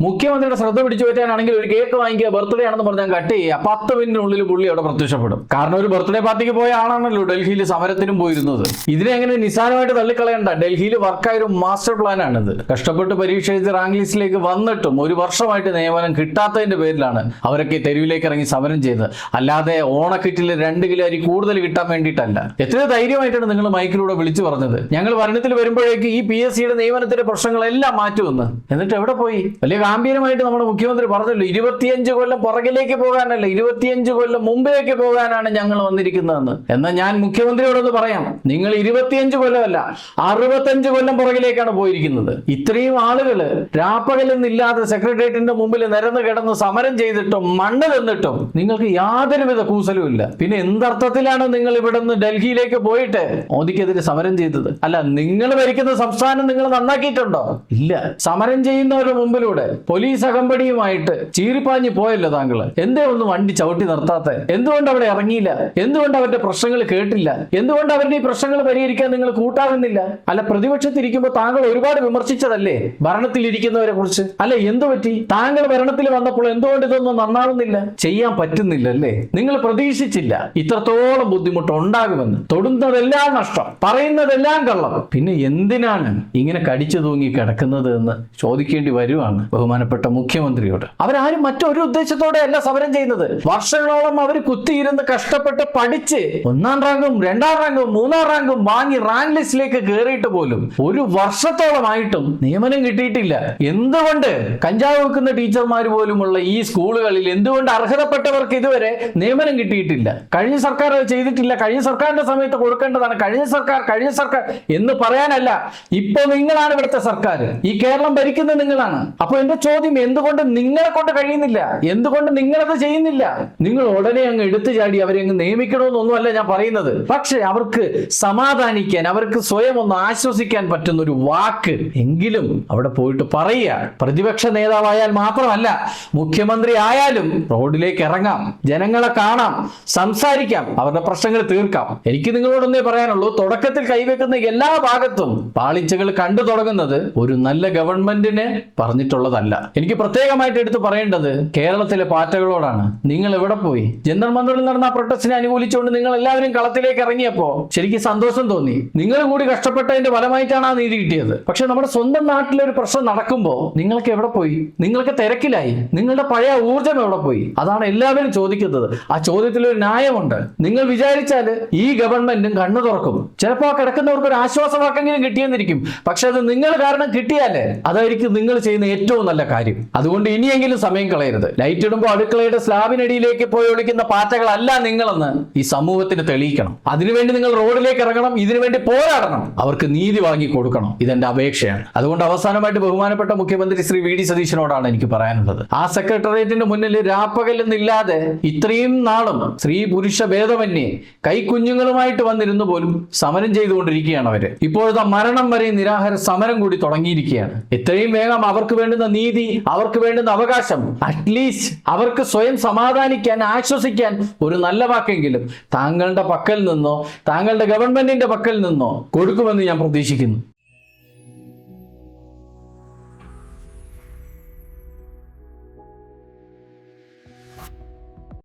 മുഖ്യമന്ത്രിയുടെ ശ്രദ്ധ പിടിച്ചു പറ്റാനാണെങ്കിൽ ഒരു കേക്ക് വാങ്ങിക്കുക, ബർത്ത്ഡേ ആണെന്ന് പറഞ്ഞാൽ കട്ട് ചെയ്യുക, 10 മിനിറ്റിനുള്ളിൽ പുള്ളി അവിടെ പ്രത്യക്ഷപ്പെടും. കാരണം ഒരു ബർത്ത്ഡേ പാർട്ടിക്ക് പോയ ആളാണല്ലോ ഡൽഹിയിൽ സമരത്തിനും പോയിരുന്നത്. ഇതിനെ എങ്ങനെ നിസ്സാരമായിട്ട് തള്ളിക്കളയണ്ട. ഡൽഹിയിൽ വർക്കായ ഒരു മാസ്റ്റർ പ്ലാൻ ആണിത്. കഷ്ടപ്പെട്ട് പരീക്ഷ എഴുതി റാങ്ക് ലിസ്റ്റിലേക്ക് വന്നിട്ടും ഒരു വർഷമായിട്ട് നിയമനം കിട്ടാത്തതിന്റെ പേരിലാണ് അവരൊക്കെ തെരുവിലേക്ക് ഇറങ്ങി സമരം ചെയ്തത്. അല്ലാതെ ഓണക്കിറ്റിൽ 2 കിലോ അരി കൂടുതൽ കിട്ടാൻ വേണ്ടിയിട്ടല്ല. എത്ര ധൈര്യമായിട്ടാണ് നിങ്ങൾ മൈക്കിലൂടെ വിളിച്ചു പറഞ്ഞത്, ഞങ്ങൾ ഭരണത്തിൽ വരുമ്പോഴേക്ക് ഈ PSCയുടെ നിയമനത്തിന്റെ പ്രശ്നങ്ങളെല്ലാം മാറ്റുമെന്ന്. എന്നിട്ട് എവിടെ പോയി? വലിയ ഗാംഭീര്യമായിട്ട് നമ്മുടെ മുഖ്യമന്ത്രി പറഞ്ഞല്ലോ, 25 കൊല്ലം പുറകിലേക്ക് പോകാനല്ല, 25 കൊല്ലം മുമ്പിലേക്ക് പോകാനാണ് ഞങ്ങൾ വന്നിരിക്കുന്നതെന്ന്. എന്നാൽ ഞാൻ മുഖ്യമന്ത്രിയോടൊന്ന് പറയാം, നിങ്ങൾ 25 കൊല്ലമല്ല 65 കൊല്ലം പുറകിലേക്കാണ് പോയിരിക്കുന്നത്. ഇത്രയും ആളുകൾ രാപ്പകലെന്നില്ലാതെ സെക്രട്ടേറിയറ്റിന്റെ മുമ്പിൽ നിരന്ന് കിടന്ന് സമരം ചെയ്തിട്ടും മണ്ണ് തിന്നിട്ടും നിങ്ങൾക്ക് യാതൊരുവിധ കൂസലും ഇല്ല. പിന്നെ എന്തർത്ഥത്തിലാണ് നിങ്ങൾ ഇവിടെ നിന്ന് ഡൽഹിയിലേക്ക് പോയിട്ട് മോദിക്കെതിരെ സമരം ചെയ്തത്? അല്ല, നിങ്ങൾ ഭരിക്കുന്ന സംസ്ഥാനം നിങ്ങൾ നന്നാക്കിയിട്ടുണ്ടോ? ഇല്ല. സമരം ചെയ്യുന്നവരുടെ മുമ്പിലൂടെ പോലീസ് അകമ്പടിയുമായിട്ട് ചീറിപ്പാഞ്ഞു പോയല്ലോ താങ്കൾ. എന്തേ ഒന്ന് വണ്ടി ചവിട്ടി നിർത്താത്ത? എന്തുകൊണ്ട് അവിടെ ഇറങ്ങിയില്ല? എന്തുകൊണ്ട് അവരുടെ പ്രശ്നങ്ങൾ കേട്ടില്ല? എന്തുകൊണ്ട് അവരുടെ ഈ പ്രശ്നങ്ങൾ പരിഹരിക്കാൻ നിങ്ങൾ കൂട്ടാകുന്നില്ല? അല്ല, പ്രതിപക്ഷത്തിരിക്കുമ്പോൾ താങ്കൾ ഒരുപാട് വിമർശിച്ചതല്ലേ ഭരണത്തിലിരിക്കുന്നവരെ കുറിച്ച്? അല്ല, എന്തു പറ്റി? താങ്കൾ ഭരണത്തിൽ വന്നപ്പോൾ എന്തുകൊണ്ട് ഇതൊന്നും നന്നാവുന്നില്ല? ചെയ്യാൻ പറ്റുന്നില്ലല്ലേ? നിങ്ങൾ പ്രതീക്ഷിച്ചില്ല ഇത്രത്തോളം ബുദ്ധിമുട്ട് ഉണ്ടാകുമെന്ന്. തൊടുന്നതെല്ലാം നഷ്ടം, പറയുന്നതെല്ലാം കള്ളം. പിന്നെ എന്തിനാണ് ഇങ്ങനെ കടിച്ചു തൂങ്ങി കിടക്കുന്നത് എന്ന് ചോദിക്കേണ്ടി വരുവാണ് ബഹുമാനപ്പെട്ട മുഖ്യമന്ത്രിയോട്. അവരാരും മറ്റൊരു ഉദ്ദേശത്തോടെ അല്ല സമരം ചെയ്യുന്നത്. വർഷങ്ങളോളം അവർ കുത്തിയിരുന്ന് കഷ്ടപ്പെട്ട് പഠിച്ച് 1-ാം റാങ്കും 2-ാം റാങ്കും 3-ാം റാങ്കും വാങ്ങി റാങ്ക് ലിസ്റ്റിലേക്ക് കയറിയിട്ട് പോലും ഒരു വർഷത്തോളമായിട്ടും നിയമനം കിട്ടിയിട്ടില്ല. എന്തുകൊണ്ട് കഞ്ചാവ് വെക്കുന്ന ടീച്ചർമാർ പോലുമുള്ള ഈ സ്കൂളുകളിൽ എന്തുകൊണ്ട് അർഹതപ്പെട്ടവർക്ക് ഇതുവരെ നിയമനം കിട്ടിയിട്ടില്ല? കഴിഞ്ഞ സർക്കാർ ചെയ്തിട്ടില്ല. കഴിഞ്ഞ സർക്കാരിന്റെ സമയത്ത് കൊടുക്കേണ്ടതാണ്. കഴിഞ്ഞ സർക്കാർ എന്ന് പറയാനല്ല, ഇപ്പൊ നിങ്ങളാണ് ഇവിടുത്തെ സർക്കാർ. ഈ കേരളം ഭരിക്കുന്നത് നിങ്ങളാണ്. അപ്പൊ എന്റെ ചോദ്യം, എന്തുകൊണ്ട് നിങ്ങളെ കൊണ്ട് കഴിയുന്നില്ല? എന്തുകൊണ്ട് നിങ്ങളത് ചെയ്യുന്നില്ല? നിങ്ങൾ ഉടനെ അങ്ങ് എടുത്തു ചാടി അവരെ അങ്ങ് നിയമിക്കണമെന്നൊന്നുമല്ല ഞാൻ പറയുന്നത്. പക്ഷെ അവർക്ക് സമാധാനിക്കാൻ, അവർക്ക് സ്വയം ഒന്ന് ആശ്വസിക്കാൻ പറ്റുന്ന ഒരു വാക്ക് എങ്കിലും അവിടെ പോയിട്ട് പറയുക. പ്രതിപക്ഷ നേതാവായാൽ മാത്രമല്ല, മുഖ്യമന്ത്രി ആയാലും റോഡിലേക്ക് ഇറങ്ങാം, ജനങ്ങളെ കാണാം, സംസാരിക്കാം, അവരുടെ പ്രശ്നങ്ങൾ തീർക്കാം. എനിക്ക് നിങ്ങളോടൊന്നേ പറയാനുള്ളൂ, തുടക്കത്തിൽ കൈവെക്കുന്ന എല്ലാ ഭാഗത്തും പാളിച്ചകൾ കണ്ടു തുടങ്ങുന്നത് ഒരു നല്ല ഗവൺമെന്റിന് പറഞ്ഞിട്ടുള്ളതല്ല. എനിക്ക് പ്രത്യേകമായിട്ട് എടുത്ത് പറയേണ്ടത് കേരളത്തിലെ പാർട്ടികളോടാണ്. നിങ്ങൾ എവിടെ പോയി? ജന്തർ മന്ദിറിൽ നടന്ന പ്രൊട്ടസ്റ്റിനെ അനുകൂലിച്ചുകൊണ്ട് നിങ്ങൾ എല്ലാവരും കളത്തിലേക്ക് ഇറങ്ങിയപ്പോ ശരിക്കും സന്തോഷം തോന്നി. നിങ്ങൾ കൂടി കഷ്ടപ്പെട്ടതിന്റെ ഫലമായിട്ടാണ് ആ നീതി കിട്ടിയത്. പക്ഷെ നമ്മുടെ സ്വന്തം നാട്ടിലൊരു പ്രശ്നം നടക്കുമ്പോൾ നിങ്ങൾക്ക് എവിടെ പോയി? നിങ്ങൾക്ക് തിരക്കിലായി. നിങ്ങളുടെ പഴയ ഊർജം എവിടെ പോയി? അതാണ് എല്ലാവരും ചോദിക്കുന്നത്. ആ ചോദ്യത്തിൽ ഒരു ന്യായമുണ്ട്. നിങ്ങൾ വിചാരിച്ചാൽ ഈ ഗവൺമെന്റും കണ്ണു തുറക്കും. ചിലപ്പോൾ ആ കിടക്കുന്നവർക്ക് ഒരു ആശ്വാസവാക്കെങ്കിലും കിട്ടിയെന്നിരിക്കും. പക്ഷെ അത് നിങ്ങൾ കാരണം കിട്ടിയാലേ അതായിരിക്കും നിങ്ങൾ ചെയ്യുന്ന ഏറ്റവും നല്ല കാര്യം. അതുകൊണ്ട് ഇനിയെങ്കിലും സമയം കളയരുത്. ലൈറ്റ് ഇടുമ്പോൾ അടുക്കളയുടെ സ്ലാബിനടിയിലേക്ക് പോയി ഒളിക്കുന്ന പാറ്റകളല്ല നിങ്ങളെന്ന് ഈ സമൂഹത്തിന് തെളിയിക്കണം. അതിനുവേണ്ടി നിങ്ങൾ റോഡിലേക്ക് ഇറങ്ങണം. ഇതിനുവേണ്ടി പോരാടണം. അവർക്ക് നീതി വാങ്ങി കൊടുക്കണം. ഇതെന്റെ അപേക്ഷയാണ്. അതുകൊണ്ട് അവസാനമായിട്ട് ബഹുമാനപ്പെട്ട മുഖ്യമന്ത്രി ശ്രീ VD സതീശനോടാണ് എനിക്ക് പറയാനുള്ളത്. ആ സെക്രട്ടേറിയറ്റിന്റെ മുന്നിൽ രാപ്പകലെന്നില്ലാതെ ഇത്രയും നാളും സ്ത്രീ പുരുഷ ഭേദമന്യേ കൈക്കുഞ്ഞുങ്ങളുമായിട്ട് വന്നിരുന്നു പോലും സമരം ചെയ്തുകൊണ്ടിരിക്കുകയാണ് അവര്. ഇപ്പോഴത്തെ മരണം വരെ നിരാഹാര സമരം കൂടി തുടങ്ങിയിരിക്കുകയാണ്. എത്രയും വേഗം അവർക്ക് വേണ്ടുന്ന നീതി, അവർക്ക് വേണ്ടുന്ന അവകാശം, അറ്റ്ലീസ്റ്റ് അവർക്ക് സ്വയം സമാധാനിക്കാൻ, ആശ്വസിക്കാൻ ഒരു നല്ല വാക്കെങ്കിലും താങ്കളുടെ പക്കൽ നിന്നോ താങ്കളുടെ ഗവൺമെന്റിന്റെ പക്കൽ നിന്നോ കൊടുക്കുമെന്ന് ഞാൻ പ്രതീക്ഷിക്കുന്നു.